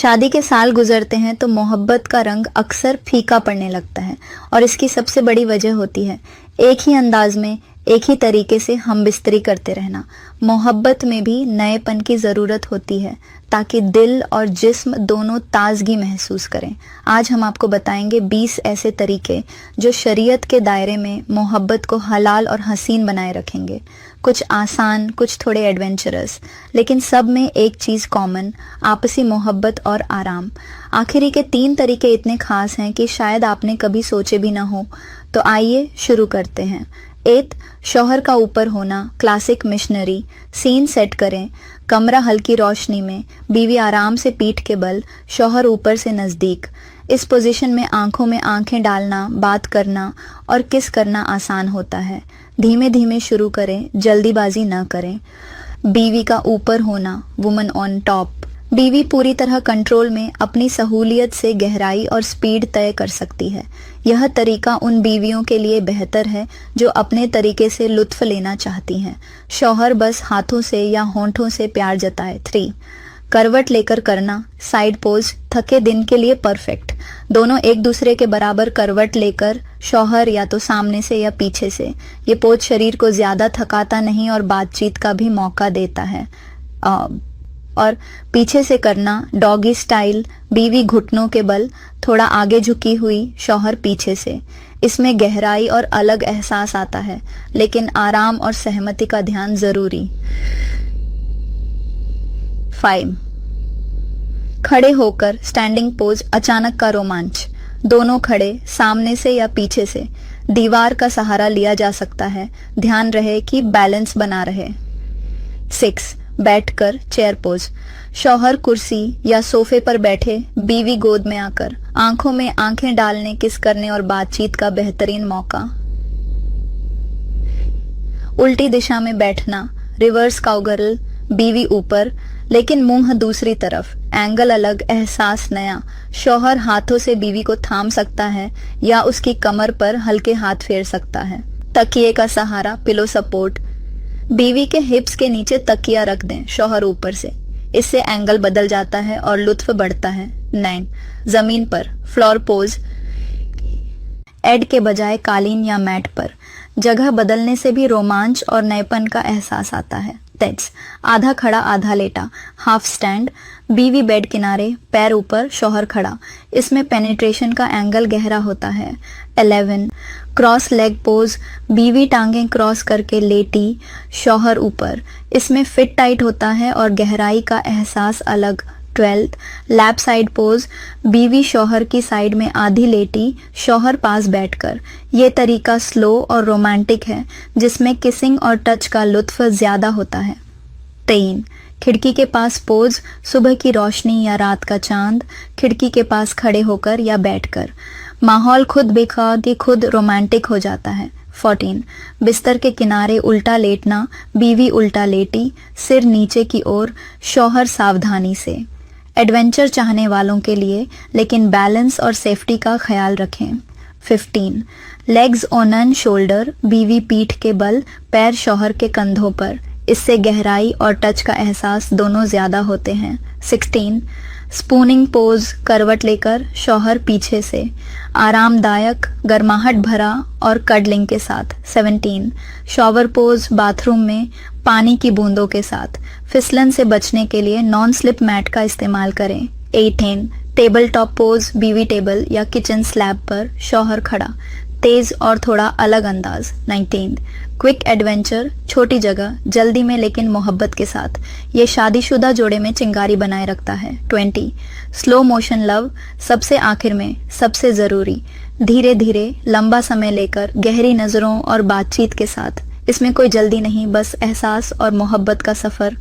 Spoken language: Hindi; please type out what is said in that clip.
शादी के साल गुजरते हैं तो मोहब्बत का रंग अक्सर फीका पड़ने लगता है और इसकी सबसे बड़ी वजह होती है एक ही अंदाज में एक ही तरीके से हम बिस्तरी करते रहना। मोहब्बत में भी नएपन की ज़रूरत होती है ताकि दिल और जिस्म दोनों ताजगी महसूस करें। आज हम आपको बताएंगे 20 ऐसे तरीके जो शरीयत के दायरे में मोहब्बत को हलाल और हसीन बनाए रखेंगे। कुछ आसान, कुछ थोड़े एडवेंचरस, लेकिन सब में एक चीज़ कॉमन, आपसी मोहब्बत और आराम। आखिरी के 3 तरीके इतने खास हैं कि शायद आपने कभी सोचे भी ना हो। तो आइए शुरू करते हैं। 8, शौहर का ऊपर होना, क्लासिक मिशनरी। सीन सेट करें, कमरा हल्की रोशनी में, बीवी आराम से पीठ के बल, शौहर ऊपर से नज़दीक। इस पोजीशन में आंखों में आंखें डालना, बात करना और किस करना आसान होता है। धीमे धीमे शुरू करें, जल्दीबाजी न करें। बीवी का ऊपर होना, वुमन ऑन टॉप। बीवी पूरी तरह कंट्रोल में अपनी सहूलियत से गहराई और स्पीड तय कर सकती है। यह तरीका उन बीवियों के लिए बेहतर है जो अपने तरीके से लुत्फ लेना चाहती हैं। शौहर बस हाथों से या होंठों से प्यार जताए। 3, करवट लेकर करना, साइड पोज, थके दिन के लिए परफेक्ट। दोनों एक दूसरे के बराबर करवट लेकर, शौहर या तो सामने से या पीछे से। ये पोज शरीर को ज्यादा थकाता नहीं और बातचीत का भी मौका देता है। और पीछे से करना, डॉगी स्टाइल, बीवी घुटनों के बल, थोड़ा आगे झुकी हुई, शौहर पीछे से। इसमें गहराई और अलग एहसास आता है, लेकिन आराम और सहमति का ध्यान जरूरी। 5, खड़े होकर स्टैंडिंग पोज, अचानक का रोमांच। दोनों खड़े, सामने से या पीछे से। दीवार का सहारा लिया जा सकता है, ध्यान रहे कि बैलेंस बना रहे। 6, बैठकर चेयर पोज। शौहर कुर्सी या सोफे पर बैठे, बीवी गोद में आकर, आंखों में आंखें डालने, किस करने और बातचीत का बेहतरीन मौका। उल्टी दिशा में बैठना, रिवर्स काउगर्ल, बीवी ऊपर लेकिन मुंह दूसरी तरफ, एंगल अलग, एहसास नया। शौहर हाथों से बीवी को थाम सकता है या उसकी कमर पर हल्के हाथ फेर सकता है। तकिए का सहारा, पिलो सपोर्ट। बीवी के हिप्स के नीचे तकिया रख दें, शौहर ऊपर से। इससे एंगल बदल जाता है और लुत्फ बढ़ता है। 9, जमीन पर, फ्लोर पोज, एड के बजाय कालीन या मैट पर। जगह बदलने से भी रोमांच और नएपन का एहसास आता है। 10, आधा खड़ा आधा लेटा, हाफ स्टैंड। बीवी बेड किनारे, पैर ऊपर, शौहर खड़ा। इसमें पेनिट्रेशन का एंगल गहरा होता है। 11, क्रॉस लेग पोज, बीवी टांगें क्रॉस करके लेटी, शौहर ऊपर। इसमें फिट टाइट होता है और गहराई का एहसास अलग। 12, लैप साइड पोज, बीवी शौहर की साइड में आधी लेटी, शौहर पास बैठकर। ये तरीका स्लो और रोमांटिक है, जिसमें किसिंग और टच का लुत्फ ज्यादा होता है। 13, खिड़की के पास पोज, सुबह की रोशनी या रात का चांद, खिड़की के पास खड़े होकर या बैठकर। माहौल खुद बेखुद ही खुद रोमांटिक हो जाता है। 14, बिस्तर के किनारे उल्टा लेटना, बीवी उल्टा लेटी, सिर नीचे की ओर, शौहर सावधानी से। एडवेंचर चाहने वालों के लिए, लेकिन बैलेंस और सेफ्टी का ख्याल रखें। 15, लेग्स ऑन एन शोल्डर, बीवी पीठ के बल, पैर शौहर के कंधों पर। इससे गहराई और टच का एहसास दोनों ज्यादा होते हैं। 16, स्पूनिंग पोज, करवट लेकर, शौहर पीछे से, आरामदायक, गर्माहट भरा और कडलिंग के साथ। 17, शॉवर पोज, बाथरूम में, पानी की बूंदों के साथ। फिसलन से बचने के लिए नॉन स्लिप मैट का इस्तेमाल करें। 18, टेबल टॉप पोज, बीवी टेबल या किचन स्लैब पर, शौहर खड़ा, तेज और थोड़ा अलग अंदाज। 19, क्विक एडवेंचर, छोटी जगह, जल्दी में लेकिन मोहब्बत के साथ। ये शादीशुदा जोड़े में चिंगारी बनाए रखता है। 20, स्लो मोशन लव, सबसे आखिर में, सबसे जरूरी, धीरे धीरे, लंबा समय लेकर, गहरी नजरों और बातचीत के साथ। इसमें कोई जल्दी नहीं, बस एहसास और मोहब्बत का सफर।